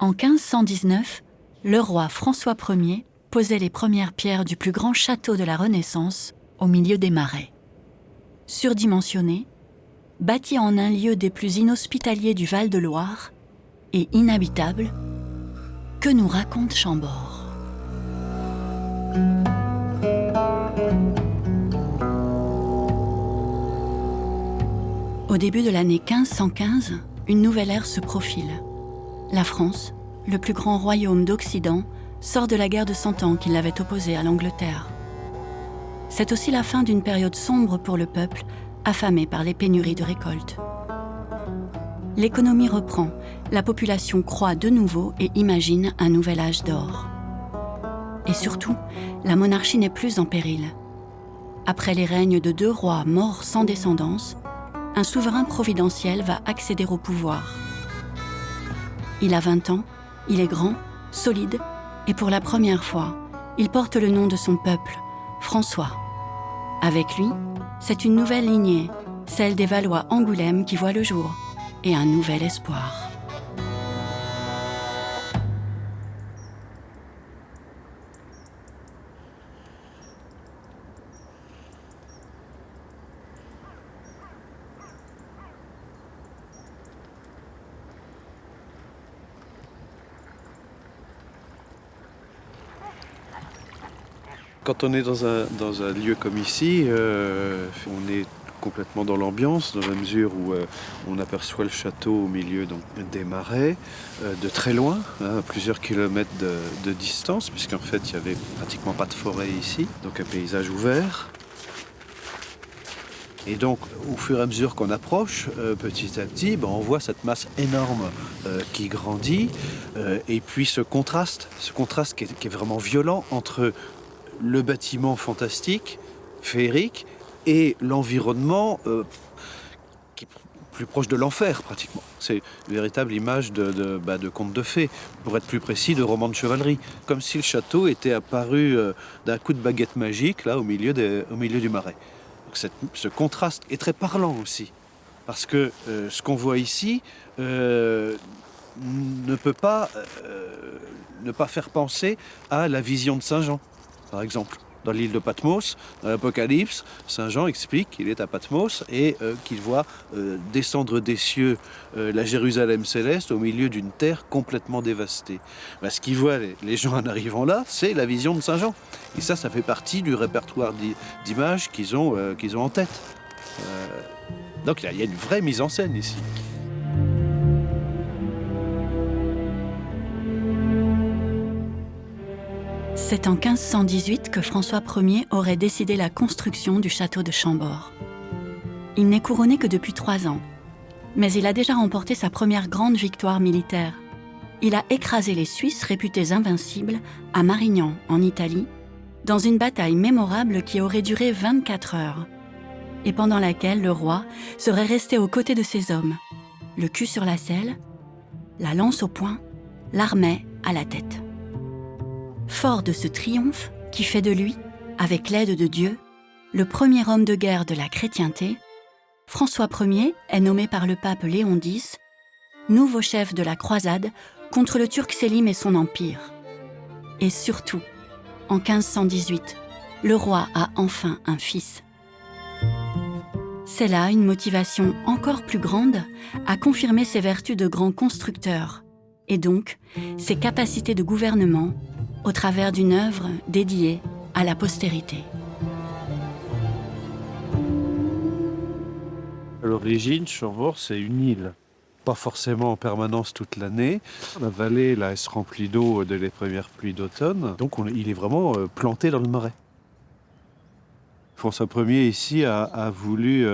En 1519, le roi François Ier posait les premières pierres du plus grand château de la Renaissance au milieu des marais. Surdimensionné, bâti en un lieu des plus inhospitaliers du Val-de-Loire et inhabitable, que nous raconte Chambord? Au début de l'année 1515, une nouvelle ère se profile. La France, le plus grand royaume d'Occident, sort de la guerre de 100 ans qui l'avait opposée à l'Angleterre. C'est aussi la fin d'une période sombre pour le peuple, affamé par les pénuries de récoltes. L'économie reprend, la population croît de nouveau et imagine un nouvel âge d'or. Et surtout, la monarchie n'est plus en péril. Après les règnes de 2 rois morts sans descendance, un souverain providentiel va accéder au pouvoir. Il a 20 ans, il est grand, solide, et pour la première fois, il porte le nom de son peuple, François. Avec lui, c'est une nouvelle lignée, celle des Valois-Angoulême qui voit le jour, et un nouvel espoir. Quand on est dans un lieu comme ici, on est complètement dans l'ambiance, dans la mesure où on aperçoit le château au milieu donc, des marais, de très loin, à plusieurs kilomètres de distance, puisqu'en fait il n'y avait pratiquement pas de forêt ici, donc un paysage ouvert. Et donc, au fur et à mesure qu'on approche, petit à petit, on voit cette masse énorme qui grandit, et puis ce contraste qui est vraiment violent entre le bâtiment fantastique, féerique, et l'environnement qui est plus proche de l'enfer pratiquement. C'est une véritable image de conte de fées, pour être plus précis, de roman de chevalerie. Comme si le château était apparu d'un coup de baguette magique, là, au milieu du marais. Donc ce contraste est très parlant aussi, parce que ce qu'on voit ici ne peut pas ne pas faire penser à la vision de Saint Jean. Par exemple, dans l'île de Patmos, dans l'Apocalypse, Saint Jean explique qu'il est à Patmos et qu'il voit descendre des cieux la Jérusalem céleste au milieu d'une terre complètement dévastée. Ce qu'ils voient les gens en arrivant là, c'est la vision de Saint Jean. Et ça fait partie du répertoire d'images qu'ils ont en tête. Donc il y a une vraie mise en scène ici. C'est en 1518 que François Ier aurait décidé la construction du château de Chambord. Il n'est couronné que depuis 3 ans, mais il a déjà remporté sa première grande victoire militaire. Il a écrasé les Suisses réputés invincibles à Marignan, en Italie, dans une bataille mémorable qui aurait duré 24 heures, et pendant laquelle le roi serait resté aux côtés de ses hommes, le cul sur la selle, la lance au poing, l'armée à la tête. Fort de ce triomphe qui fait de lui, avec l'aide de Dieu, le premier homme de guerre de la chrétienté, François Ier est nommé par le pape Léon X nouveau chef de la croisade contre le Turc Sélim et son empire. Et surtout, en 1518, le roi a enfin un fils. C'est là une motivation encore plus grande à confirmer ses vertus de grand constructeur et donc ses capacités de gouvernement au travers d'une œuvre dédiée à la postérité. À l'origine, Chambord, c'est une île. Pas forcément en permanence toute l'année. La vallée, là, elle se remplit d'eau dès les premières pluies d'automne. Donc il est vraiment planté dans le marais. François Ier, ici, a voulu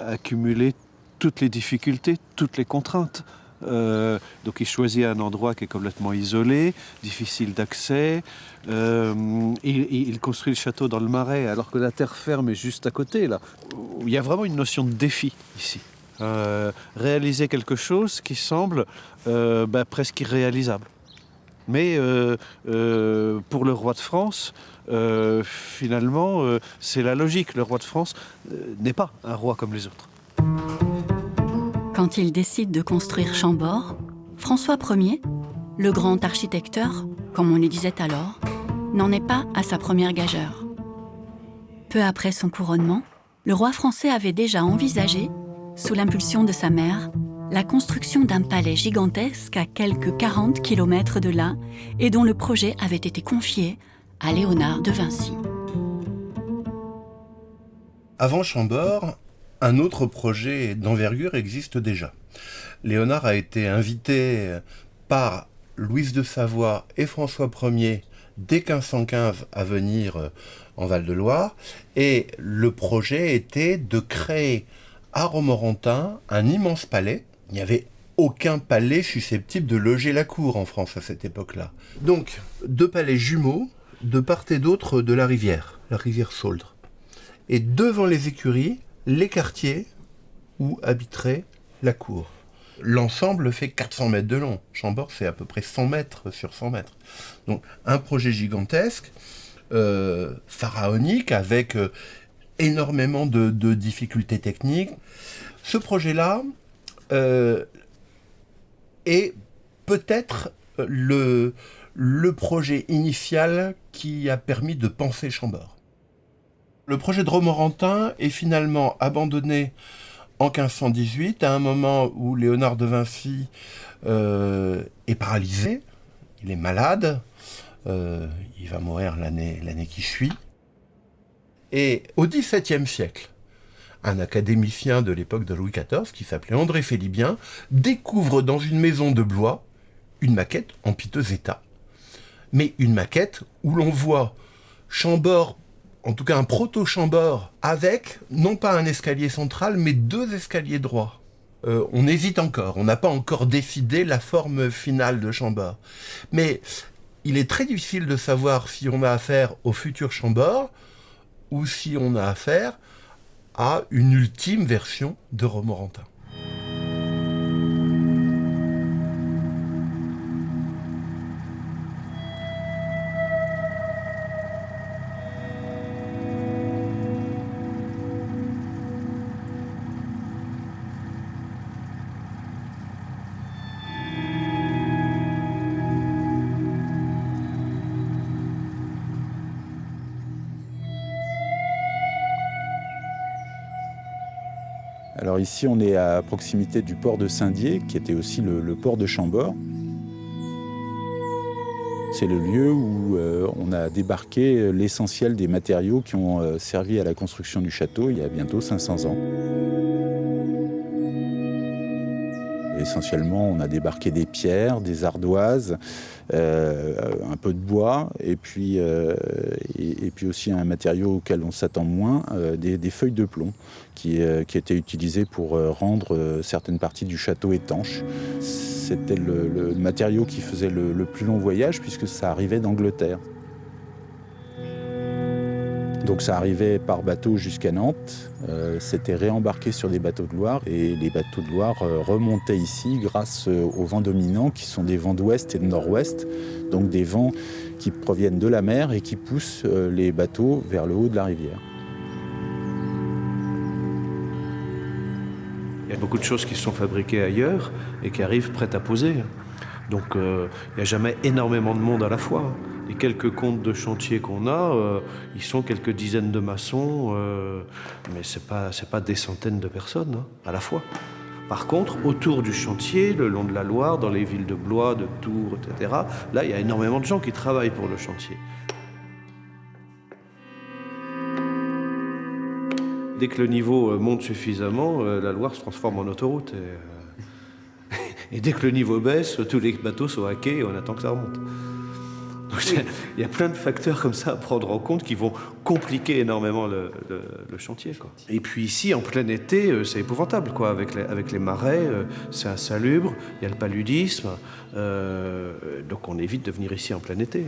accumuler toutes les difficultés, toutes les contraintes. Donc il choisit un endroit qui est complètement isolé, difficile d'accès. Il construit le château dans le marais, alors que la terre ferme est juste à côté. Là. Il y a vraiment une notion de défi ici. Réaliser quelque chose qui semble presque irréalisable. Mais pour le roi de France, finalement, c'est la logique. Le roi de France n'est pas un roi comme les autres. Quand il décide de construire Chambord, François Ier, le grand architecteur, comme on les disait alors, n'en est pas à sa première gageure. Peu après son couronnement, le roi français avait déjà envisagé, sous l'impulsion de sa mère, la construction d'un palais gigantesque à quelques 40 km de là et dont le projet avait été confié à Léonard de Vinci. Avant Chambord, un autre projet d'envergure existe déjà. Léonard a été invité par Louise de Savoie et François Ier dès 1515 à venir en Val-de-Loire, et le projet était de créer à Romorantin un immense palais. Il n'y avait aucun palais susceptible de loger la cour en France à cette époque-là. Donc, 2 palais jumeaux de part et d'autre de la rivière Sauldre. Et devant les écuries, les quartiers où habiterait la cour. L'ensemble fait 400 mètres de long. Chambord, c'est à peu près 100 mètres sur 100 mètres. Donc, un projet gigantesque, pharaonique, avec énormément de difficultés techniques. Ce projet-là est peut-être le projet initial qui a permis de penser Chambord. Le projet de Romorantin est finalement abandonné en 1518, à un moment où Léonard de Vinci est paralysé, il est malade, il va mourir l'année qui suit. Et au XVIIe siècle, un académicien de l'époque de Louis XIV, qui s'appelait André Félibien, découvre dans une maison de Blois une maquette en piteux état. Mais une maquette où l'on voit Chambord, en tout cas un proto-Chambord, avec non pas un escalier central, mais 2 escaliers droits. On hésite encore, on n'a pas encore décidé la forme finale de Chambord. Mais il est très difficile de savoir si on a affaire au futur Chambord ou si on a affaire à une ultime version de Romorantin. Alors ici, on est à proximité du port de Saint-Dié, qui était aussi le port de Chambord. C'est le lieu où on a débarqué l'essentiel des matériaux qui ont servi à la construction du château il y a bientôt 500 ans. Essentiellement, on a débarqué des pierres, des ardoises, un peu de bois, et puis aussi un matériau auquel on s'attend moins, des feuilles de plomb qui étaient utilisées pour rendre certaines parties du château étanches. C'était le matériau qui faisait le plus long voyage, puisque ça arrivait d'Angleterre. Donc ça arrivait par bateau jusqu'à Nantes, c'était réembarqué sur des bateaux de Loire, et les bateaux de Loire remontaient ici grâce aux vents dominants qui sont des vents d'ouest et de nord-ouest, donc des vents qui proviennent de la mer et qui poussent les bateaux vers le haut de la rivière. Il y a beaucoup de choses qui sont fabriquées ailleurs et qui arrivent prêtes à poser. Donc il n'y a jamais énormément de monde à la fois. Les quelques comptes de chantier qu'on a, ils sont quelques dizaines de maçons, mais c'est pas des centaines de personnes à la fois. Par contre, autour du chantier, le long de la Loire, dans les villes de Blois, de Tours, etc., là, il y a énormément de gens qui travaillent pour le chantier. Dès que le niveau monte suffisamment, la Loire se transforme en autoroute. Et dès que le niveau baisse, tous les bateaux sont à quai et on attend que ça remonte. Donc il y a plein de facteurs comme ça à prendre en compte qui vont compliquer énormément le chantier, quoi. Et puis ici, en plein été, c'est épouvantable, quoi. Avec les marais, c'est insalubre, il y a le paludisme. Donc on évite de venir ici en plein été.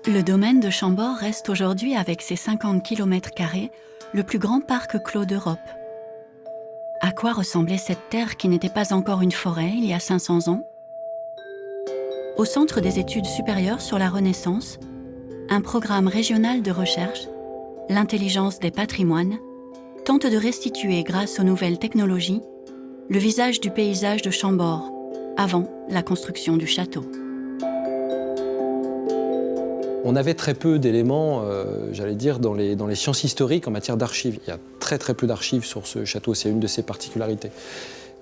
Le domaine de Chambord reste aujourd'hui, avec ses 50 km², le plus grand parc clos d'Europe. À quoi ressemblait cette terre qui n'était pas encore une forêt il y a 500 ans ? Au Centre des études supérieures sur la Renaissance, un programme régional de recherche, l'intelligence des patrimoines, tente de restituer grâce aux nouvelles technologies le visage du paysage de Chambord avant la construction du château. On avait très peu d'éléments, j'allais dire, dans les sciences historiques en matière d'archives. Il y a très très peu d'archives sur ce château, c'est une de ses particularités.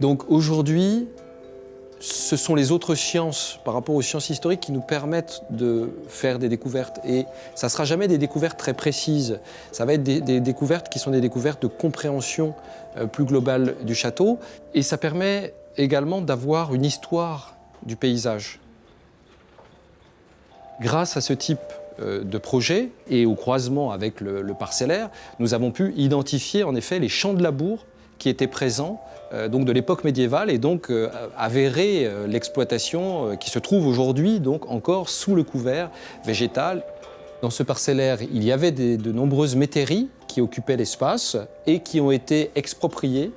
Donc aujourd'hui, ce sont les autres sciences, par rapport aux sciences historiques, qui nous permettent de faire des découvertes. Et ça ne sera jamais des découvertes très précises. Ça va être des découvertes qui sont des découvertes de compréhension plus globale du château. Et ça permet également d'avoir une histoire du paysage. Grâce à ce type de projet et au croisement avec le parcellaire, nous avons pu identifier en effet les champs de labour qui étaient présents donc de l'époque médiévale et donc avérer l'exploitation qui se trouve aujourd'hui donc encore sous le couvert végétal. Dans ce parcellaire, il y avait de nombreuses métairies qui occupaient l'espace et qui ont été expropriées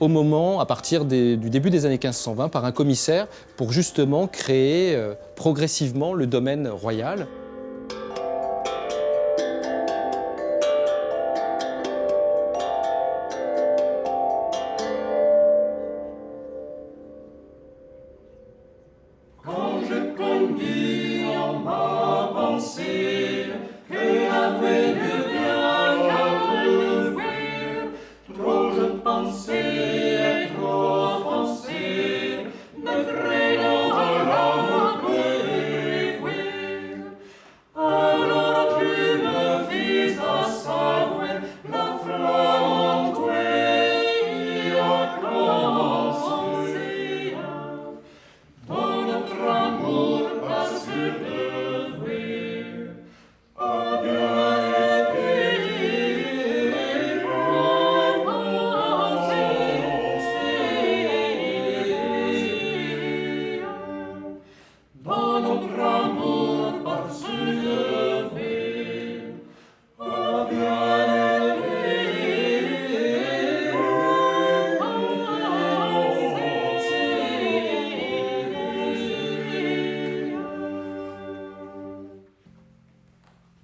au moment, à partir du début des années 1520, par un commissaire pour justement créer progressivement le domaine royal. Quand je conduis en ma pensée, que avait de bien qu'à trouver, trop je pensais.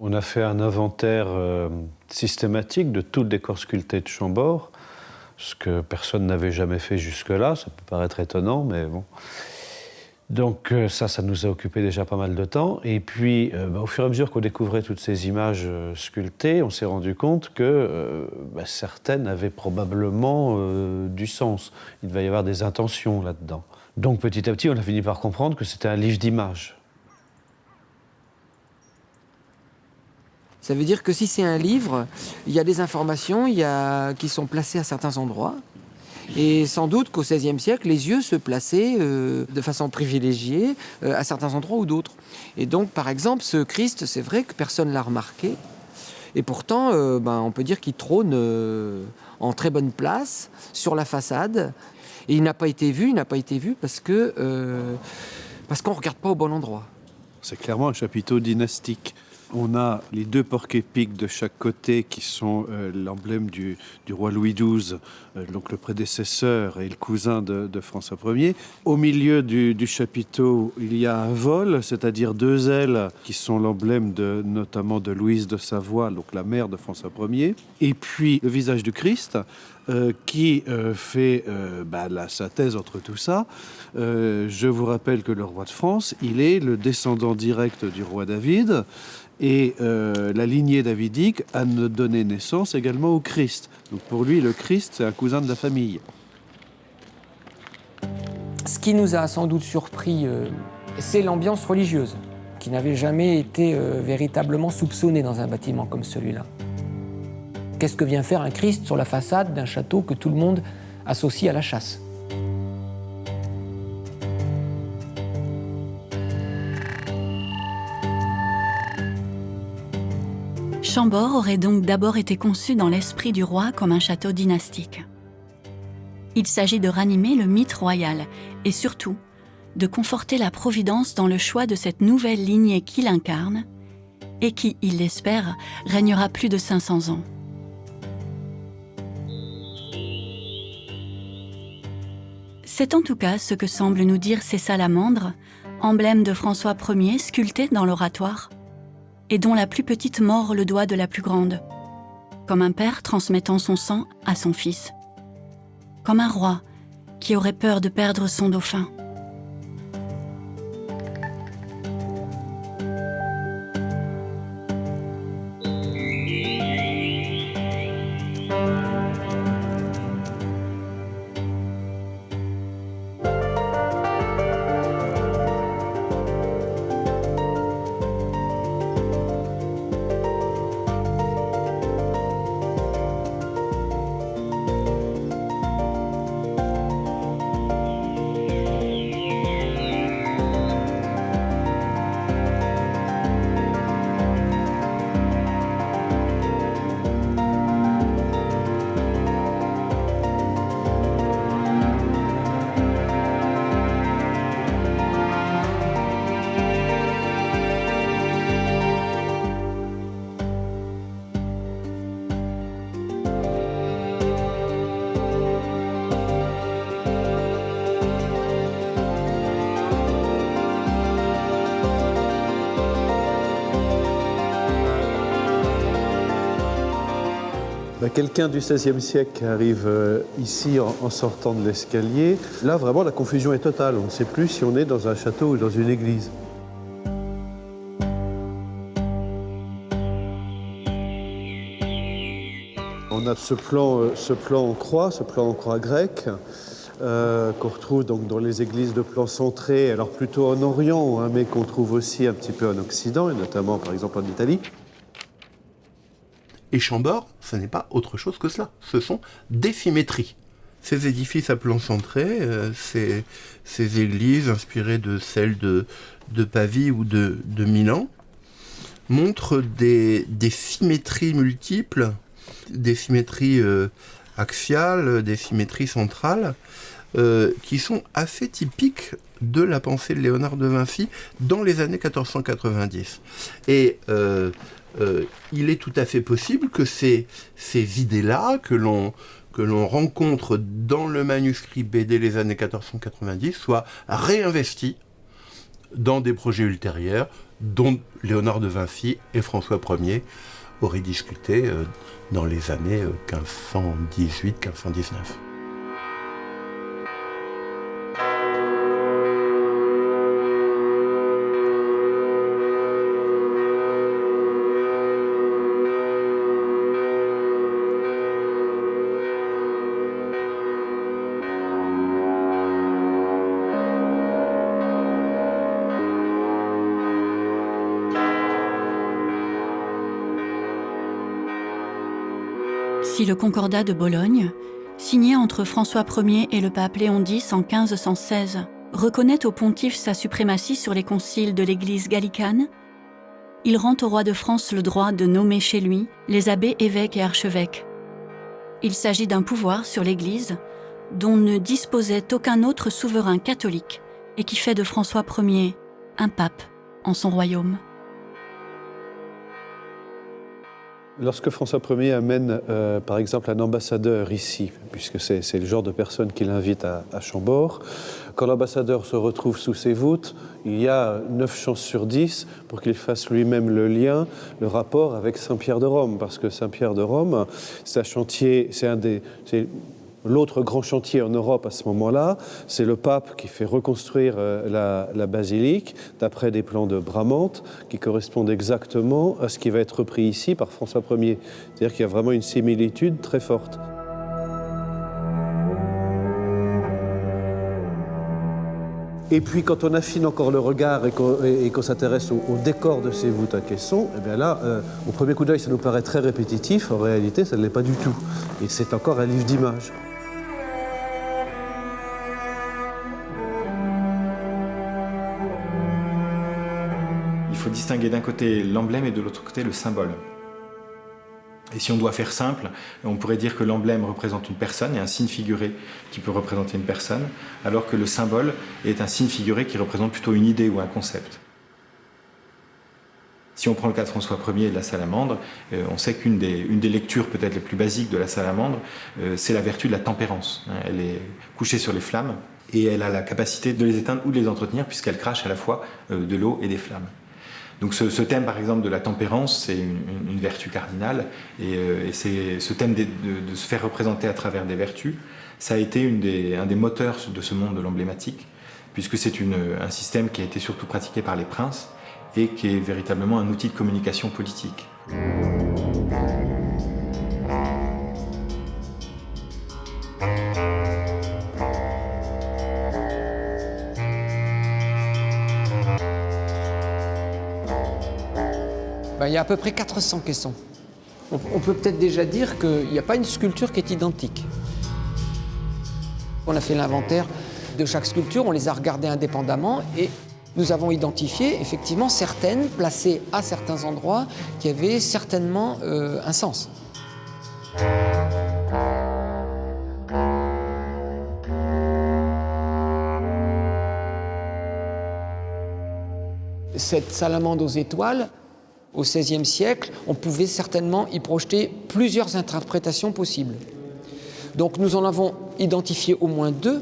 On a fait un inventaire systématique de tout le décor sculpté de Chambord, ce que personne n'avait jamais fait jusque-là. Ça peut paraître étonnant, mais bon. Donc ça nous a occupé déjà pas mal de temps. Et puis, au fur et à mesure qu'on découvrait toutes ces images sculptées, on s'est rendu compte que certaines avaient probablement du sens. Il devait y avoir des intentions là-dedans. Donc petit à petit, on a fini par comprendre que c'était un livre d'images. Ça veut dire que si c'est un livre, il y a des informations qui sont placées à certains endroits. Et sans doute qu'au XVIe siècle, les yeux se plaçaient de façon privilégiée à certains endroits ou d'autres. Et donc, par exemple, ce Christ, c'est vrai que personne ne l'a remarqué. Et pourtant, on peut dire qu'il trône en très bonne place sur la façade. Et il n'a pas été vu parce qu'on ne regarde pas au bon endroit. C'est clairement un chapiteau dynastique. On a les deux porcs-épics de chaque côté qui sont l'emblème du roi Louis XII, donc le prédécesseur et le cousin de François Ier. Au milieu du chapiteau, il y a un vol, c'est-à-dire deux ailes qui sont l'emblème notamment de Louise de Savoie, donc la mère de François Ier. Et puis le visage du Christ, qui fait la synthèse entre tout ça. Je vous rappelle que le roi de France, il est le descendant direct du roi David. Et la lignée davidique a donné naissance également au Christ. Donc pour lui, le Christ, c'est un cousin de la famille. Ce qui nous a sans doute surpris, c'est l'ambiance religieuse, qui n'avait jamais été véritablement soupçonnée dans un bâtiment comme celui-là. Qu'est-ce que vient faire un Christ sur la façade d'un château que tout le monde associe à la chasse ? Chambord aurait donc d'abord été conçu dans l'esprit du roi comme un château dynastique. Il s'agit de ranimer le mythe royal et surtout de conforter la Providence dans le choix de cette nouvelle lignée qu'il incarne et qui, il l'espère, régnera plus de 500 ans. C'est en tout cas ce que semblent nous dire ces salamandres, emblème de François Ier sculpté dans l'oratoire, et dont la plus petite mord le doigt de la plus grande, comme un père transmettant son sang à son fils, comme un roi qui aurait peur de perdre son dauphin. Quelqu'un du XVIe siècle qui arrive ici en sortant de l'escalier. Là, vraiment, la confusion est totale. On ne sait plus si on est dans un château ou dans une église. On a ce plan en croix grecque, qu'on retrouve donc dans les églises de plan centré, alors plutôt en Orient, hein, mais qu'on trouve aussi un petit peu en Occident, et notamment, par exemple, en Italie. Et Chambord, ce n'est pas autre chose que cela. Ce sont des symétries. Ces édifices à plan centré, ces églises inspirées de celles de Pavie ou de Milan, montrent des symétries multiples, des symétries axiales, des symétries centrales, qui sont assez typiques de la pensée de Léonard de Vinci dans les années 1490. Et il est tout à fait possible que ces idées-là, que l'on rencontre dans le manuscrit BD les années 1490, soient réinvesties dans des projets ultérieurs dont Léonard de Vinci et François Ier auraient discuté dans les années 1518-1519. Si le Concordat de Bologne, signé entre François Ier et le pape Léon X en 1516, reconnaît au pontife sa suprématie sur les conciles de l'Église gallicane, il rend au roi de France le droit de nommer chez lui les abbés, évêques et archevêques. Il s'agit d'un pouvoir sur l'Église dont ne disposait aucun autre souverain catholique et qui fait de François Ier un pape en son royaume. Lorsque François Ier amène, par exemple, un ambassadeur ici, puisque c'est le genre de personne qu'il invite à Chambord, quand l'ambassadeur se retrouve sous ses voûtes, il y a 9 chances sur 10 pour qu'il fasse lui-même le lien, le rapport avec Saint-Pierre de Rome, parce que Saint-Pierre de Rome, c'est un chantier, c'est l'autre grand chantier en Europe à ce moment-là. C'est le pape qui fait reconstruire la basilique d'après des plans de Bramante qui correspondent exactement à ce qui va être repris ici par François Ier. C'est-à-dire qu'il y a vraiment une similitude très forte. Et puis quand on affine encore le regard et qu'on s'intéresse au décor de ces voûtes à caissons, eh bien là, au premier coup d'œil, ça nous paraît très répétitif. En réalité, ça ne l'est pas du tout. Et c'est encore un livre d'images. Il faut distinguer d'un côté l'emblème et de l'autre côté le symbole. Et si on doit faire simple, on pourrait dire que l'emblème représente une personne et un signe figuré qui peut représenter une personne, alors que le symbole est un signe figuré qui représente plutôt une idée ou un concept. Si on prend le cas de François Ier et de la salamandre, on sait qu'une des lectures peut-être les plus basiques de la salamandre, c'est la vertu de la tempérance. Elle est couchée sur les flammes Et elle a la capacité de les éteindre ou de les entretenir, puisqu'elle crache à la fois de l'eau et des flammes. Donc ce thème, par exemple, de la tempérance, c'est une vertu cardinale, et c'est ce thème de se faire représenter à travers des vertus, ça a été un des moteurs de ce monde de l'emblématique, puisque c'est un système qui a été surtout pratiqué par les princes, et qui est véritablement un outil de communication politique. Il y a à peu près 400 caissons. On peut peut-être déjà dire qu'il n'y a pas une sculpture qui est identique. On a fait l'inventaire de chaque sculpture, on les a regardées indépendamment et nous avons identifié effectivement certaines placées à certains endroits qui avaient certainement un sens. Cette salamandre aux étoiles, au XVIe siècle, on pouvait certainement y projeter plusieurs interprétations possibles. Donc nous en avons identifié au moins deux.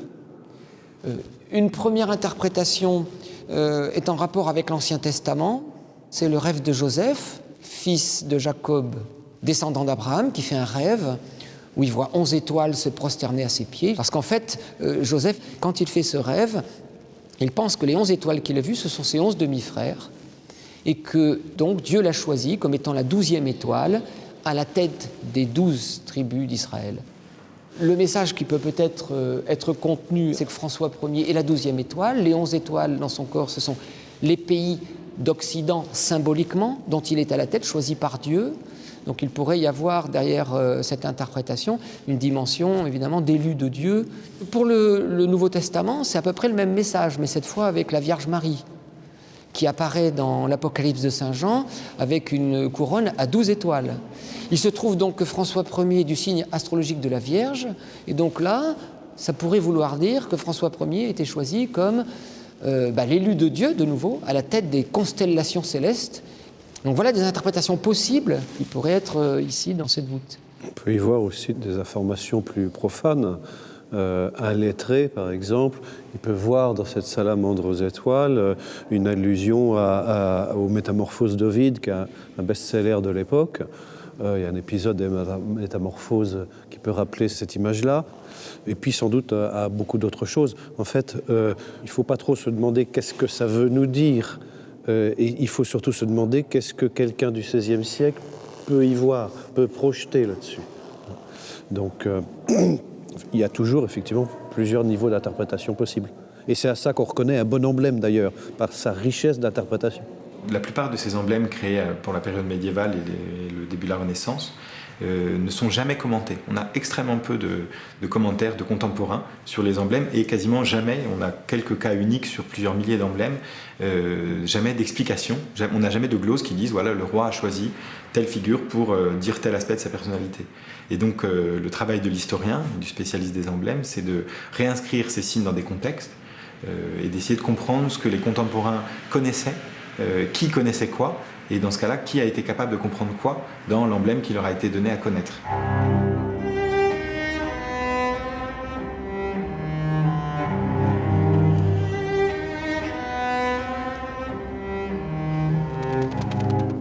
Une première interprétation est en rapport avec l'Ancien Testament. C'est le rêve de Joseph, fils de Jacob, descendant d'Abraham, qui fait un rêve où il voit 11 étoiles se prosterner à ses pieds. Parce qu'en fait, Joseph, quand il fait ce rêve, il pense que les 11 étoiles qu'il a vues, ce sont ses 11 demi-frères, et que donc Dieu l'a choisi comme étant la 12e étoile à la tête des 12 tribus d'Israël. Le message qui peut peut-être être contenu, c'est que François Ier est la 12e étoile. Les 11 étoiles dans son corps, ce sont les pays d'Occident symboliquement, dont il est à la tête, choisis par Dieu. Donc il pourrait y avoir derrière cette interprétation une dimension évidemment d'élu de Dieu. Pour le Nouveau Testament, c'est à peu près le même message, mais cette fois avec la Vierge Marie, qui apparaît dans l'Apocalypse de Saint Jean avec une couronne à 12 étoiles. Il se trouve donc que François Ier est du signe astrologique de la Vierge, et donc là, ça pourrait vouloir dire que François Ier était choisi comme l'élu de Dieu, de nouveau, à la tête des constellations célestes. Donc voilà des interprétations possibles qui pourraient être ici dans cette voûte. On peut y voir aussi des informations plus profanes. Un lettré, par exemple, il peut voir dans cette salamandre aux étoiles une allusion aux Métamorphoses d'Ovide, qui est un best-seller de l'époque. Il y a un épisode des Métamorphoses qui peut rappeler cette image-là. Et puis sans doute à beaucoup d'autres choses. En fait, il ne faut pas trop se demander qu'est-ce que ça veut nous dire. Et il faut surtout se demander qu'est-ce que quelqu'un du XVIe siècle peut y voir, peut projeter là-dessus. Donc, il y a toujours, effectivement, plusieurs niveaux d'interprétation possibles. Et c'est à ça qu'on reconnaît un bon emblème, d'ailleurs, par sa richesse d'interprétation. La plupart de ces emblèmes créés pour la période médiévale et le début de la Renaissance ne sont jamais commentés. On a extrêmement peu de commentaires de contemporains sur les emblèmes et quasiment jamais, on a quelques cas uniques sur plusieurs milliers d'emblèmes, jamais d'explications. On n'a jamais de glose qui disent voilà, le roi a choisi telle figure pour dire tel aspect de sa personnalité. Et donc le travail de l'historien, du spécialiste des emblèmes, c'est de réinscrire ces signes dans des contextes et d'essayer de comprendre ce que les contemporains connaissaient, qui connaissait quoi, et dans ce cas-là, qui a été capable de comprendre quoi dans l'emblème qui leur a été donné à connaître.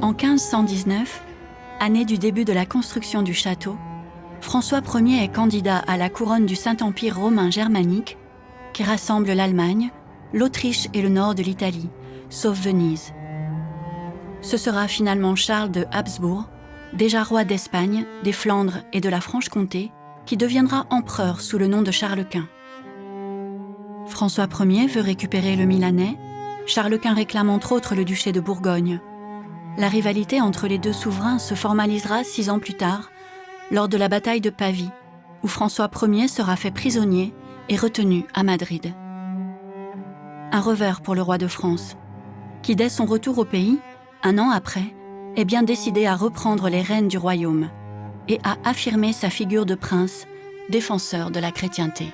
En 1519, année du début de la construction du château, François Ier est candidat à la couronne du Saint-Empire romain germanique qui rassemble l'Allemagne, l'Autriche et le nord de l'Italie, sauf Venise. Ce sera finalement Charles de Habsbourg, déjà roi d'Espagne, des Flandres et de la Franche-Comté, qui deviendra empereur sous le nom de Charles Quint. François Ier veut récupérer le Milanais, Charles Quint réclame entre autres le duché de Bourgogne. La rivalité entre les deux souverains se formalisera 6 ans plus tard, lors de la bataille de Pavie, où François Ier sera fait prisonnier et retenu à Madrid. Un revers pour le roi de France, qui dès son retour au pays, 1 an après, est bien décidé à reprendre les rênes du royaume et à affirmer sa figure de prince, défenseur de la chrétienté.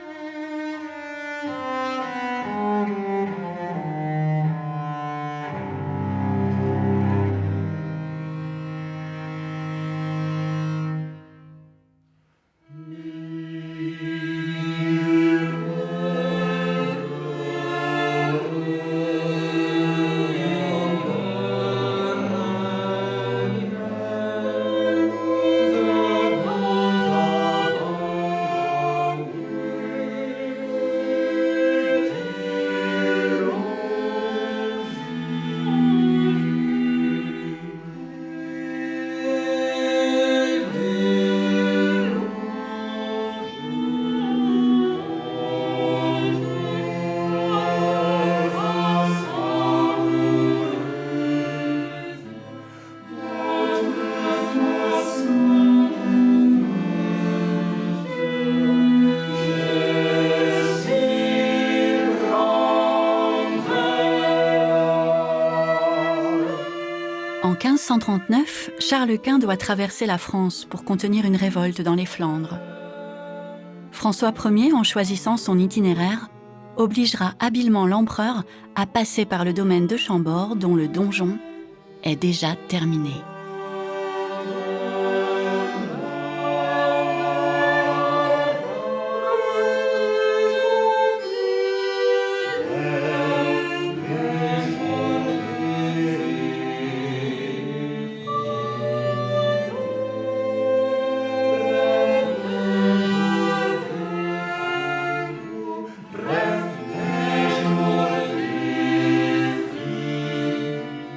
1539, Charles Quint doit traverser la France pour contenir une révolte dans les Flandres. François Ier, en choisissant son itinéraire, obligera habilement l'empereur à passer par le domaine de Chambord, dont le donjon est déjà terminé.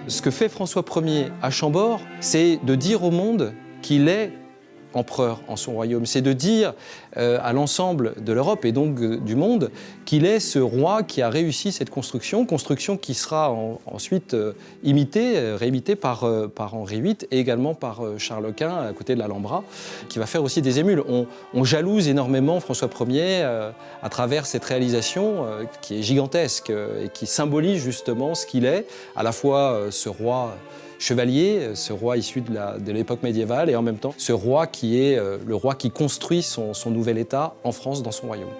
Ce que fait François Ier à Chambord, c'est de dire au monde qu'il est empereur en son royaume. C'est de dire à l'ensemble de l'Europe et donc du monde qu'il est ce roi qui a réussi cette construction qui sera ensuite réimitée par Henri VIII et également par Charles Quint à côté de l'Alhambra, qui va faire aussi des émules. On jalouse énormément François Ier à travers cette réalisation qui est gigantesque et qui symbolise justement ce qu'il est, à la fois ce roi chevalier, ce roi issu de l'époque médiévale, et en même temps ce roi qui est le roi qui construit son nouvel État en France, dans son royaume.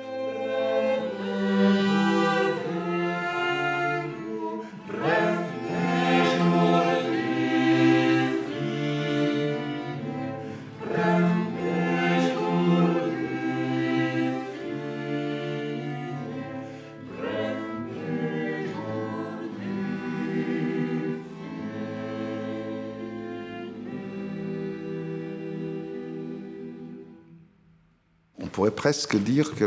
On pourrait presque dire que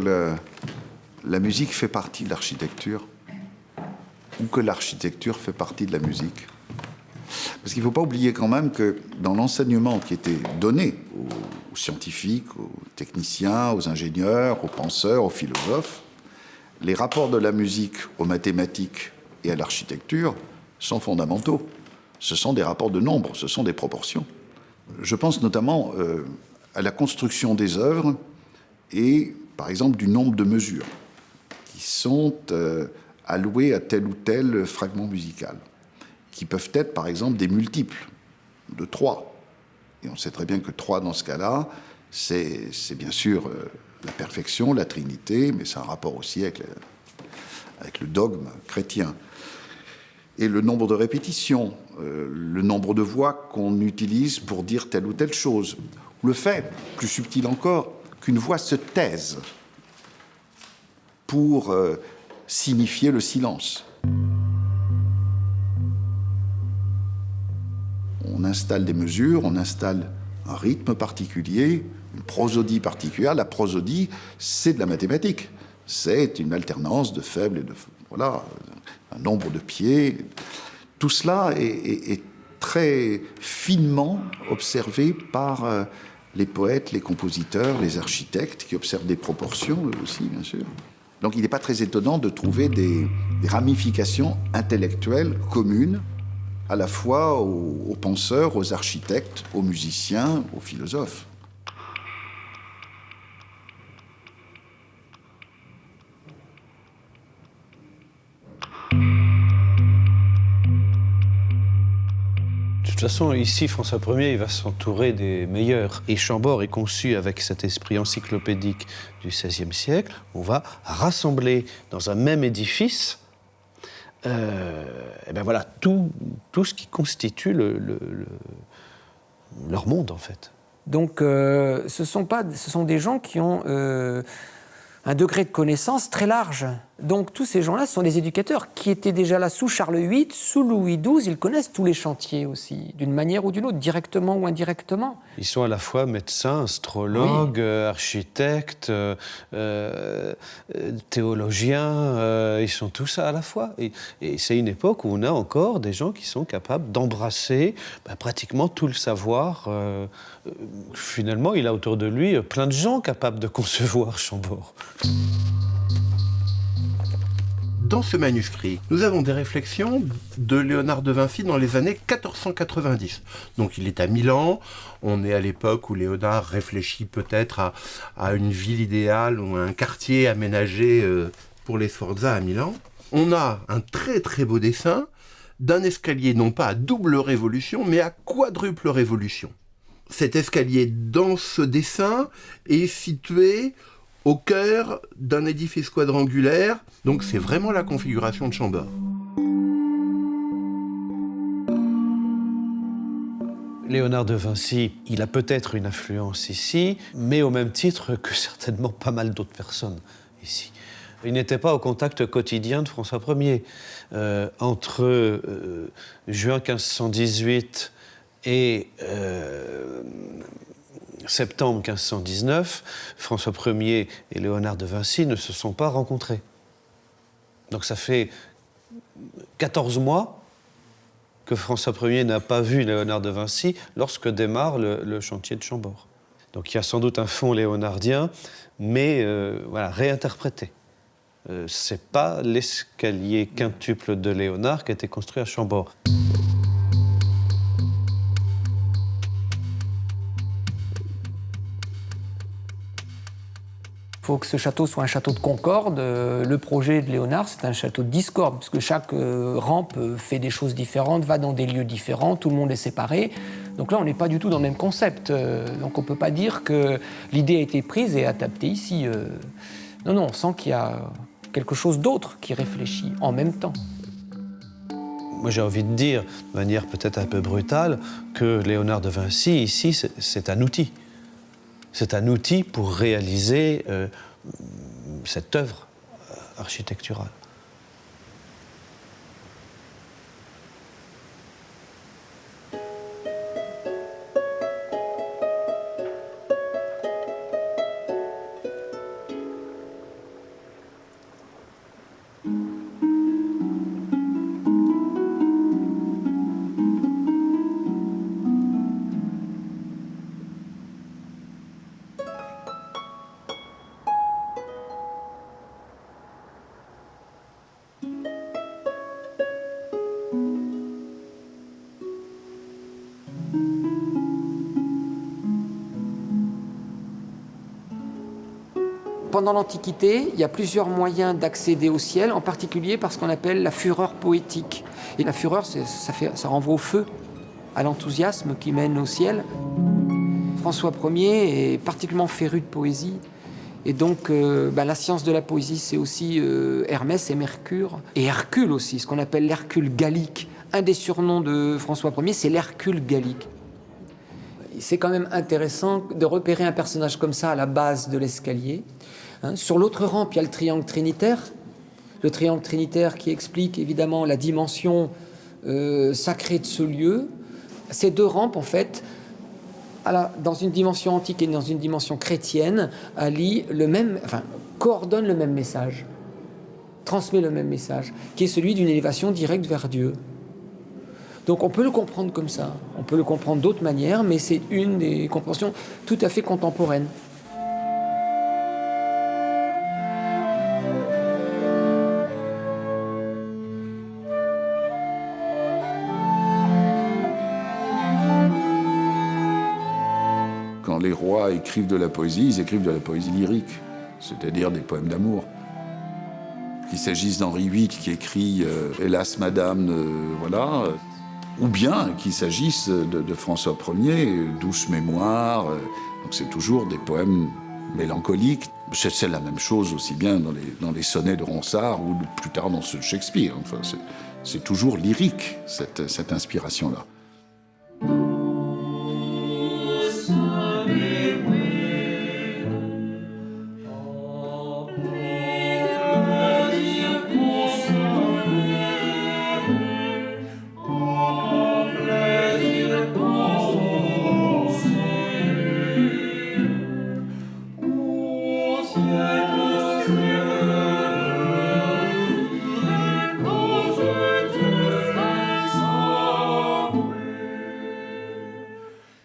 la musique fait partie de l'architecture, ou que l'architecture fait partie de la musique. Parce qu'il ne faut pas oublier quand même que dans l'enseignement qui était donné aux scientifiques, aux techniciens, aux ingénieurs, aux penseurs, aux philosophes, les rapports de la musique aux mathématiques et à l'architecture sont fondamentaux. Ce sont des rapports de nombres, ce sont des proportions. Je pense notamment à la construction des œuvres et, par exemple, du nombre de mesures qui sont allouées à tel ou tel fragment musical, qui peuvent être, par exemple, des multiples de 3. Et on sait très bien que 3, dans ce cas-là, c'est bien sûr la perfection, la Trinité, mais c'est un rapport aussi avec le dogme chrétien. Et le nombre de répétitions, le nombre de voix qu'on utilise pour dire telle ou telle chose, ou le fait, plus subtil encore, qu'une voix se taise pour signifier le silence. On installe des mesures, on installe un rythme particulier, une prosodie particulière. La prosodie, c'est de la mathématique. C'est une alternance de faibles et de... Voilà, un nombre de pieds. Tout cela est très finement observé par les poètes, les compositeurs, les architectes, qui observent des proportions, eux aussi, bien sûr. Donc il n'est pas très étonnant de trouver des ramifications intellectuelles communes, à la fois aux penseurs, aux architectes, aux musiciens, aux philosophes. De toute façon, ici, François Ier, il va s'entourer des meilleurs. Et Chambord est conçu avec cet esprit encyclopédique du XVIe siècle. On va rassembler dans un même édifice et ben voilà, tout ce qui constitue leur monde, en fait. Donc, ce sont des gens qui ont un degré de connaissance très large. Donc tous ces gens-là sont des éducateurs qui étaient déjà là sous Charles VIII, sous Louis XII. Ils connaissent tous les chantiers aussi, d'une manière ou d'une autre, directement ou indirectement. Ils sont à la fois médecins, astrologues, architectes, théologiens, ils sont tous ça à la fois. Et c'est une époque où on a encore des gens qui sont capables d'embrasser pratiquement tout le savoir. Finalement, il a autour de lui plein de gens capables de concevoir Chambord. Dans ce manuscrit, nous avons des réflexions de Léonard de Vinci dans les années 1490. Donc il est à Milan, on est à l'époque où Léonard réfléchit peut-être à une ville idéale ou à un quartier aménagé pour les Sforza à Milan. On a un très très beau dessin d'un escalier non pas à double révolution, mais à quadruple révolution. Cet escalier dans ce dessin est situé au cœur d'un édifice quadrangulaire, donc c'est vraiment la configuration de Chambord. Léonard de Vinci, il a peut-être une influence ici, mais au même titre que certainement pas mal d'autres personnes ici. Il n'était pas au contact quotidien de François Ier. Entre juin 1518 et septembre 1519, François Ier et Léonard de Vinci ne se sont pas rencontrés. Donc ça fait 14 mois que François Ier n'a pas vu Léonard de Vinci lorsque démarre le chantier de Chambord. Donc il y a sans doute un fond léonardien, mais voilà, réinterprété. C'est pas l'escalier quintuple de Léonard qui a été construit à Chambord. Il faut que ce château soit un château de concorde. Le projet de Léonard, c'est un château de discorde, puisque chaque rampe fait des choses différentes, va dans des lieux différents, tout le monde est séparé. Donc là, on n'est pas du tout dans le même concept. Donc on ne peut pas dire que l'idée a été prise et adaptée ici. Non, on sent qu'il y a quelque chose d'autre qui réfléchit en même temps. Moi, j'ai envie de dire, de manière peut-être un peu brutale, que Léonard de Vinci, ici, c'est un outil. C'est un outil pour réaliser cette œuvre architecturale. Pendant l'Antiquité, il y a plusieurs moyens d'accéder au ciel, en particulier par ce qu'on appelle la fureur poétique. Et la fureur, ça renvoie au feu, à l'enthousiasme qui mène au ciel. François Ier est particulièrement féru de poésie. Et donc, la science de la poésie, c'est aussi Hermès et Mercure. Et Hercule aussi, ce qu'on appelle l'Hercule gallique. Un des surnoms de François Ier, c'est l'Hercule gallique. C'est quand même intéressant de repérer un personnage comme ça à la base de l'escalier. Sur l'autre rampe, il y a le triangle trinitaire. Le triangle trinitaire qui explique évidemment la dimension sacrée de ce lieu. Ces deux rampes, en fait, dans une dimension antique et dans une dimension chrétienne, coordonnent le même message, transmet le même message, qui est celui d'une élévation directe vers Dieu. Donc on peut le comprendre comme ça, on peut le comprendre d'autres manières, mais c'est une des compréhensions tout à fait contemporaines. Quand les rois écrivent de la poésie, ils écrivent de la poésie lyrique, c'est-à-dire des poèmes d'amour. Qu'il s'agisse d'Henri VIII qui écrit « Hélas, madame », voilà, ou bien qu'il s'agisse de François Ier, « Douce mémoire », donc c'est toujours des poèmes mélancoliques. C'est la même chose aussi bien dans les sonnets de Ronsard ou plus tard dans ceux de Shakespeare. Enfin, c'est toujours lyrique, cette inspiration-là.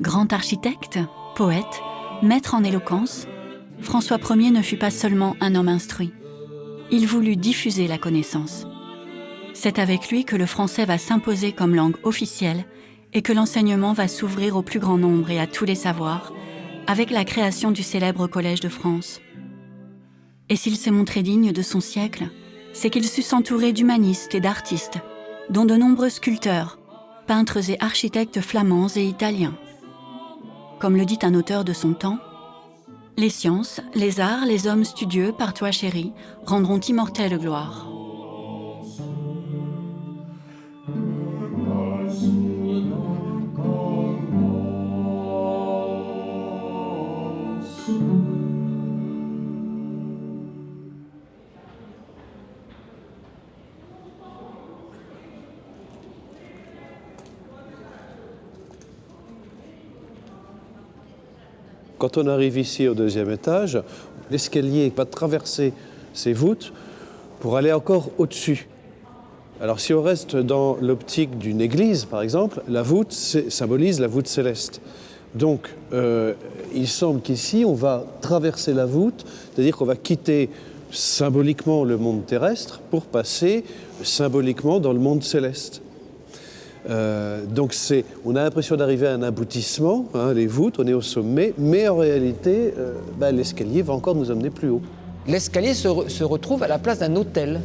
Grand architecte, poète, maître en éloquence, François Ier ne fut pas seulement un homme instruit. Il voulut diffuser la connaissance. C'est avec lui que le français va s'imposer comme langue officielle et que l'enseignement va s'ouvrir au plus grand nombre et à tous les savoirs, avec la création du célèbre Collège de France. Et s'il s'est montré digne de son siècle, c'est qu'il sut s'entourer d'humanistes et d'artistes, dont de nombreux sculpteurs, peintres et architectes flamands et italiens. Comme le dit un auteur de son temps, « Les sciences, les arts, les hommes studieux, par toi chéris, rendront immortelle gloire. » Quand on arrive ici au deuxième étage, l'escalier va traverser ces voûtes pour aller encore au-dessus. Alors si on reste dans l'optique d'une église, par exemple, la voûte symbolise la voûte céleste. Donc il semble qu'ici, on va traverser la voûte, c'est-à-dire qu'on va quitter symboliquement le monde terrestre pour passer symboliquement dans le monde céleste. Donc on a l'impression d'arriver à un aboutissement, hein, les voûtes, on est au sommet, mais en réalité, l'escalier va encore nous emmener plus haut. L'escalier se retrouve à la place d'un autel,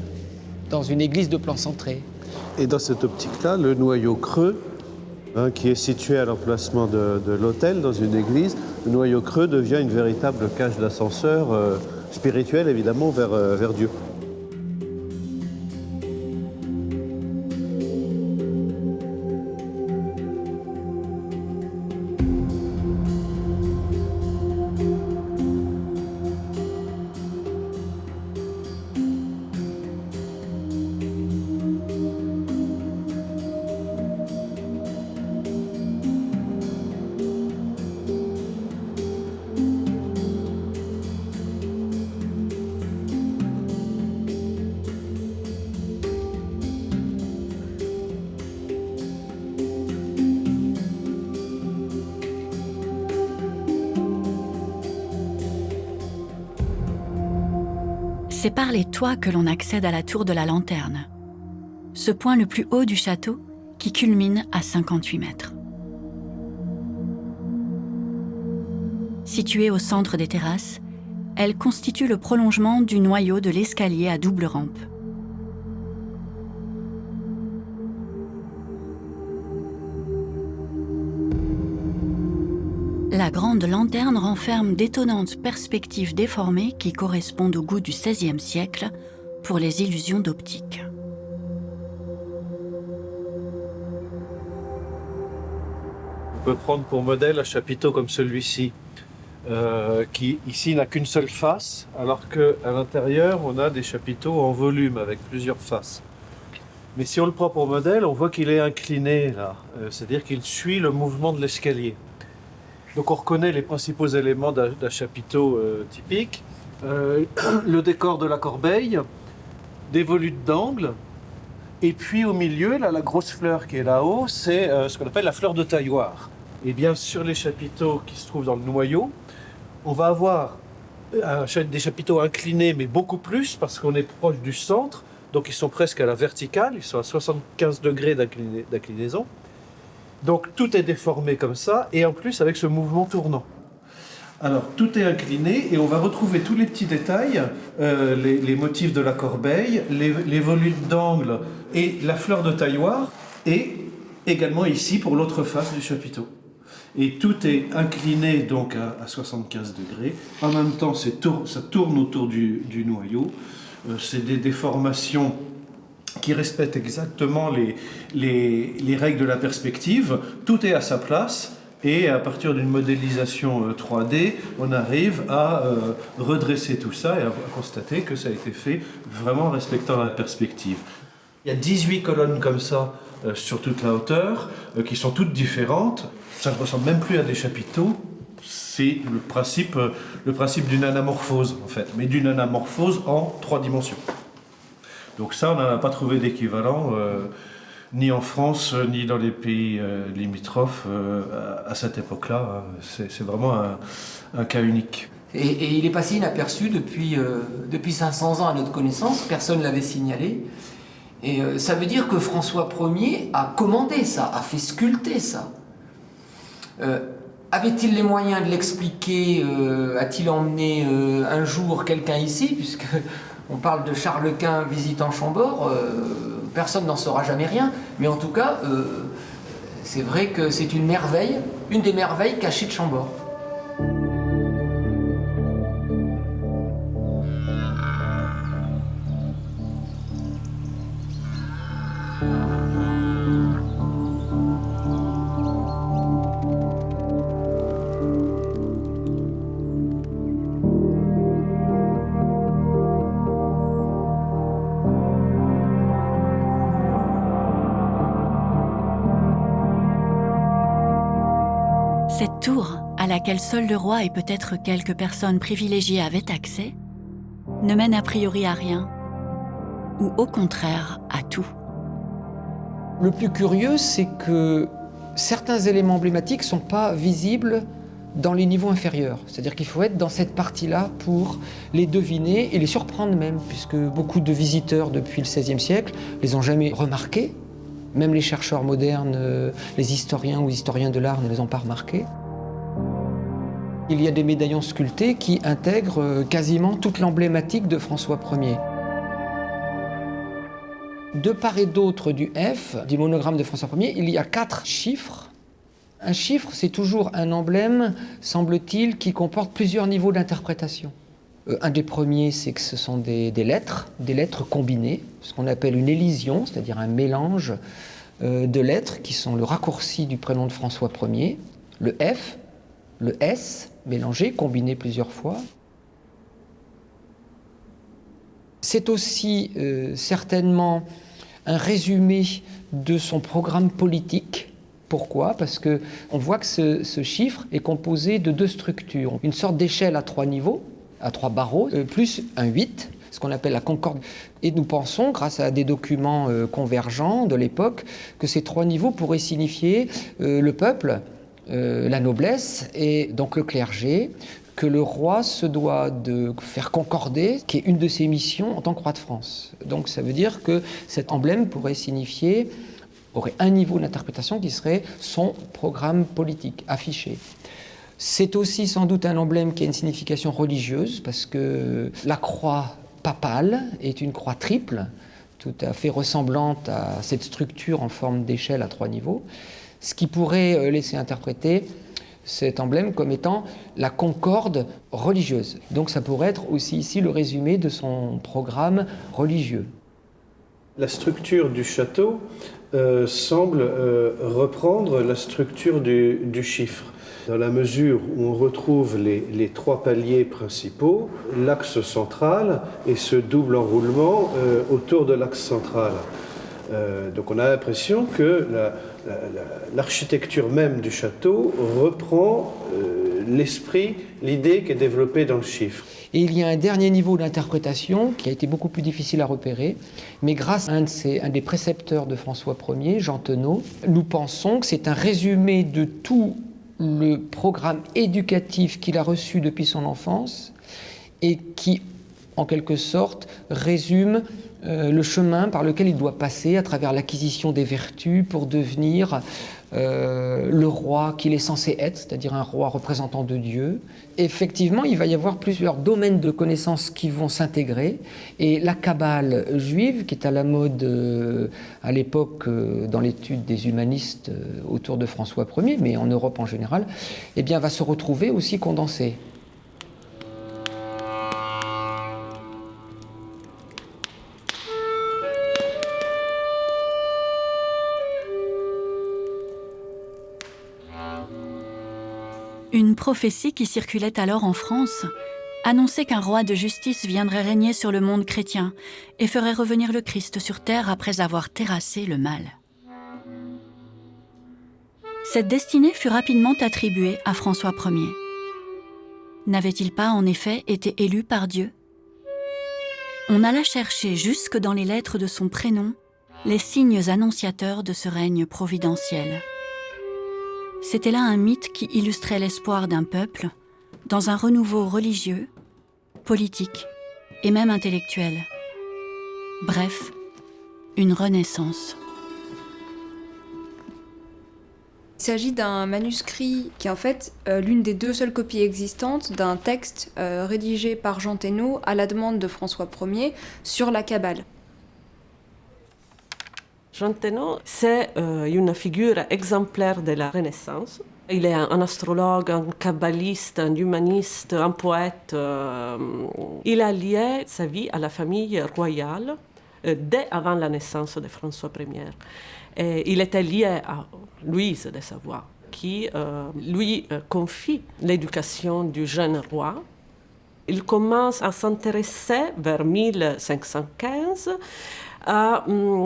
dans une église de plan cintré. Et dans cette optique-là, le noyau creux, hein, qui est situé à l'emplacement de l'autel dans une église, le noyau creux devient une véritable cage d'ascenseur spirituel, évidemment, vers Dieu. C'est par les toits que l'on accède à la tour de la Lanterne, ce point le plus haut du château qui culmine à 58 mètres. Située au centre des terrasses, elle constitue le prolongement du noyau de l'escalier à double rampe. La grande lanterne renferme d'étonnantes perspectives déformées qui correspondent au goût du XVIe siècle pour les illusions d'optique. On peut prendre pour modèle un chapiteau comme celui-ci, qui ici n'a qu'une seule face, alors qu'à l'intérieur, on a des chapiteaux en volume avec plusieurs faces. Mais si on le prend pour modèle, on voit qu'il est incliné là, c'est-à-dire qu'il suit le mouvement de l'escalier. Donc on reconnaît les principaux éléments d'un chapiteau typique. Le décor de la corbeille, des volutes d'angle, et puis au milieu, là, la grosse fleur qui est là-haut, c'est ce qu'on appelle la fleur de tailloir. Et bien sur les chapiteaux qui se trouvent dans le noyau, on va avoir des chapiteaux inclinés, mais beaucoup plus, parce qu'on est proche du centre, donc ils sont presque à la verticale, ils sont à 75 degrés d'inclinaison. Donc tout est déformé comme ça, et en plus avec ce mouvement tournant. Alors tout est incliné, et on va retrouver tous les petits détails, les motifs de la corbeille, les volutes d'angle et la fleur de tailloir, et également ici pour l'autre face du chapiteau. Et tout est incliné donc à 75 degrés. En même temps, ça tourne autour du noyau. C'est des déformations qui respectent exactement les règles de la perspective. Tout est à sa place, et à partir d'une modélisation 3D, on arrive à redresser tout ça et à constater que ça a été fait vraiment en respectant la perspective. Il y a 18 colonnes comme ça sur toute la hauteur, qui sont toutes différentes. Ça ne ressemble même plus à des chapiteaux. C'est le principe d'une anamorphose, en fait, mais d'une anamorphose en 3 dimensions. Donc ça, on n'en a pas trouvé d'équivalent, ni en France, ni dans les pays limitrophes à cette époque-là. C'est vraiment un cas unique. Et il est passé inaperçu depuis 500 ans à notre connaissance, personne ne l'avait signalé. Et ça veut dire que François Ier a commandé ça, a fait sculpter ça. Avait-il les moyens de l'expliquer? A-t-il emmené un jour quelqu'un ici, puisque on parle de Charles Quint visitant Chambord? personne n'en saura jamais rien, mais en tout cas, c'est vrai que c'est une merveille, une des merveilles cachées de Chambord. Cette tour, à laquelle seul le roi et peut-être quelques personnes privilégiées avaient accès, ne mène a priori à rien, ou au contraire à tout. Le plus curieux, c'est que certains éléments emblématiques ne sont pas visibles dans les niveaux inférieurs. C'est-à-dire qu'il faut être dans cette partie-là pour les deviner et les surprendre même, puisque beaucoup de visiteurs depuis le XVIe siècle les ont jamais remarqués. Même les chercheurs modernes, les historiens ou historiens de l'art ne les ont pas remarqués. Il y a des médaillons sculptés qui intègrent quasiment toute l'emblématique de François Ier. De part et d'autre du F, du monogramme de François Ier, il y a 4 chiffres. Un chiffre, c'est toujours un emblème, semble-t-il, qui comporte plusieurs niveaux d'interprétation. Un des premiers, c'est que ce sont des lettres combinées, ce qu'on appelle une élision, c'est-à-dire un mélange de lettres qui sont le raccourci du prénom de François Ier, le F, le S, mélangé, combiné plusieurs fois. C'est aussi certainement un résumé de son programme politique. Pourquoi ? Parce qu'on voit que ce chiffre est composé de 2 structures. Une sorte d'échelle à 3 niveaux, à 3 barreaux, plus un 8, ce qu'on appelle la concorde. Et nous pensons, grâce à des documents convergents de l'époque, que ces 3 niveaux pourraient signifier le peuple, la noblesse et donc le clergé, que le roi se doit de faire concorder, qui est une de ses missions en tant que roi de France. Donc ça veut dire que cet emblème pourrait signifier, aurait un niveau d'interprétation qui serait son programme politique affiché. C'est aussi sans doute un emblème qui a une signification religieuse, parce que la croix papale est une croix triple, tout à fait ressemblante à cette structure en forme d'échelle à 3 niveaux, ce qui pourrait laisser interpréter cet emblème comme étant la concorde religieuse. Donc ça pourrait être aussi ici le résumé de son programme religieux. La structure du château semble reprendre la structure du chiffre, dans la mesure où on retrouve les 3 paliers principaux, l'axe central et ce double enroulement autour de l'axe central. Donc on a l'impression que l'architecture même du château reprend l'esprit, l'idée qui est développée dans le chiffre. Et il y a un dernier niveau d'interprétation qui a été beaucoup plus difficile à repérer, mais grâce à un des précepteurs de François Ier, Jean Tenot, nous pensons que c'est un résumé de tout le programme éducatif qu'il a reçu depuis son enfance et qui, en quelque sorte, résume le chemin par lequel il doit passer à travers l'acquisition des vertus pour devenir le roi qu'il est censé être, c'est-à-dire un roi représentant de Dieu. Effectivement, il va y avoir plusieurs domaines de connaissances qui vont s'intégrer, et la Kabbale juive, qui est à la mode à l'époque dans l'étude des humanistes autour de François Ier, mais en Europe en général, eh bien, va se retrouver aussi condensée. Une prophétie qui circulait alors en France annonçait qu'un roi de justice viendrait régner sur le monde chrétien et ferait revenir le Christ sur terre après avoir terrassé le mal. Cette destinée fut rapidement attribuée à François Ier. N'avait-il pas en effet été élu par Dieu ? On alla chercher jusque dans les lettres de son prénom les signes annonciateurs de ce règne providentiel. C'était là un mythe qui illustrait l'espoir d'un peuple dans un renouveau religieux, politique et même intellectuel. Bref, une renaissance. Il s'agit d'un manuscrit qui est en fait l'une des 2 seules copies existantes d'un texte rédigé par Jean Tenot à la demande de François Ier sur la Kabbale. Jean Thénault, c'est une figure exemplaire de la Renaissance. Il est un astrologue, un kabbaliste, un humaniste, un poète. Il a lié sa vie à la famille royale dès avant la naissance de François Ier. Et il était lié à Louise de Savoie, qui lui confie l'éducation du jeune roi. Il commence à s'intéresser vers 1515 à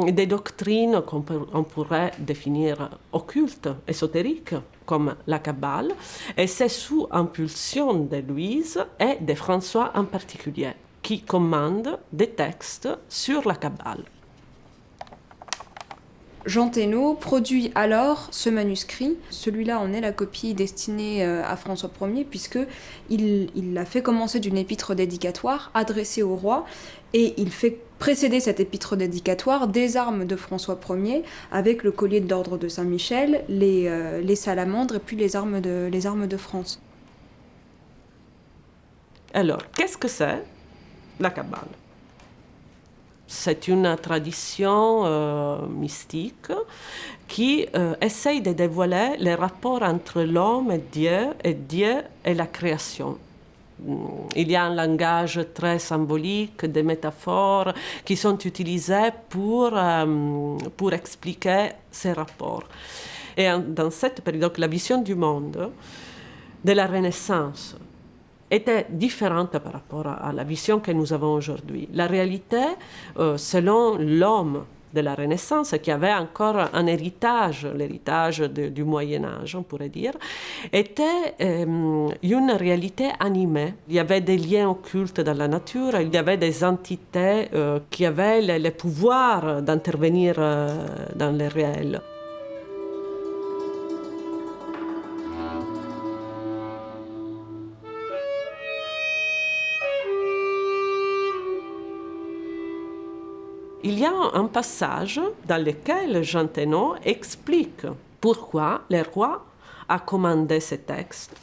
des doctrines qu'on pourrait définir occultes, ésotériques, comme la Kabbale, et c'est sous impulsion de Louise et de François en particulier, qui commandent des textes sur la Kabbale. Jean Thénault produit alors ce manuscrit. Celui-là en est la copie destinée à François Ier, puisqu'il l'a fait commencer d'une épître dédicatoire adressée au roi, et il fait précéder cette épître dédicatoire des armes de François Ier, avec le collier de l'ordre de Saint-Michel, les salamandres et puis les armes de France. Alors, qu'est-ce que c'est la Kabbale ? C'est une tradition mystique qui essaye de dévoiler les rapports entre l'homme et Dieu et la création. Il y a un langage très symbolique, des métaphores qui sont utilisées pour expliquer ces rapports. Et dans cette période, donc, la vision du monde de la Renaissance était différente par rapport à la vision que nous avons aujourd'hui. La réalité, selon l'homme de la Renaissance, qui avait encore un héritage, l'héritage du Moyen-Âge, on pourrait dire, était une réalité animée. Il y avait des liens occultes dans la nature, il y avait des entités qui avaient le pouvoir d'intervenir dans le réel. Il y a un passage dans lequel Jean Thénault explique pourquoi le roi a commandé ces textes.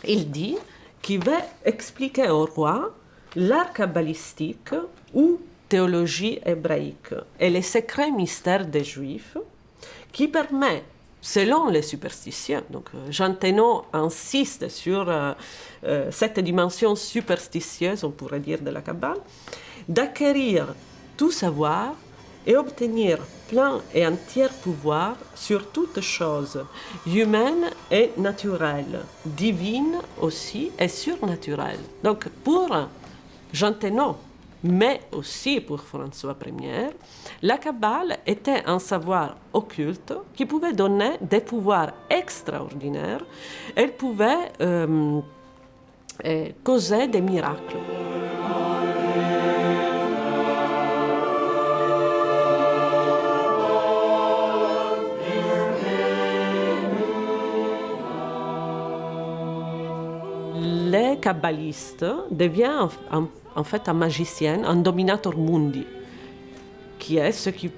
Il dit qu'il veut expliquer au roi l'art kabbalistique ou théologie hébraïque et les secrets mystères des Juifs qui permet, selon les superstitions, donc Jean Thénault insiste sur cette dimension superstitieuse, on pourrait dire, de la Kabbale, d'acquérir tout savoir et obtenir plein et entier pouvoir sur toute chose, humaine et naturelle, divine aussi et surnaturelle. Donc pour Jean Thénault, mais aussi pour François Ier, la Kabbale était un savoir occulte qui pouvait donner des pouvoirs extraordinaires. Elle pouvait causer des miracles. Le kabbaliste devient en fait un magicien, un dominator mundi, qui est ce qui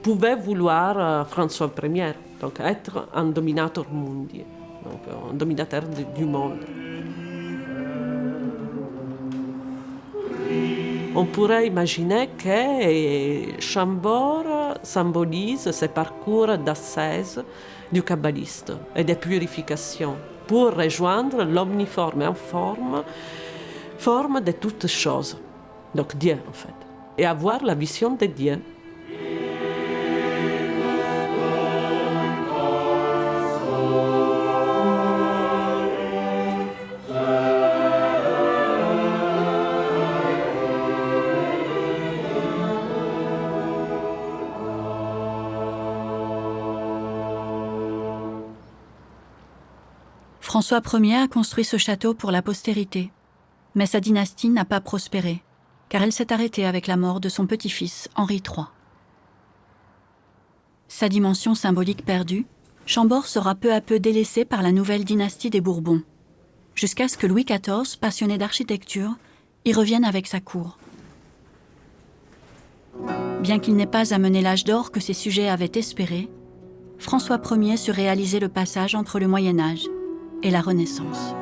pouvait vouloir François Ier, donc être un dominator mundi, donc un dominateur du monde. On pourrait imaginer que Chambord symbolise ce parcours d'ascèse du kabbaliste et de purification, pour rejoindre l'omniforme forme de toutes choses, donc Dieu en fait, et avoir la vision de Dieu. François Ier a construit ce château pour la postérité, mais sa dynastie n'a pas prospéré, car elle s'est arrêtée avec la mort de son petit-fils Henri III. Sa dimension symbolique perdue, Chambord sera peu à peu délaissé par la nouvelle dynastie des Bourbons, jusqu'à ce que Louis XIV, passionné d'architecture, y revienne avec sa cour. Bien qu'il n'ait pas amené l'âge d'or que ses sujets avaient espéré, François Ier sut réaliser le passage entre le Moyen-Âge et la Renaissance.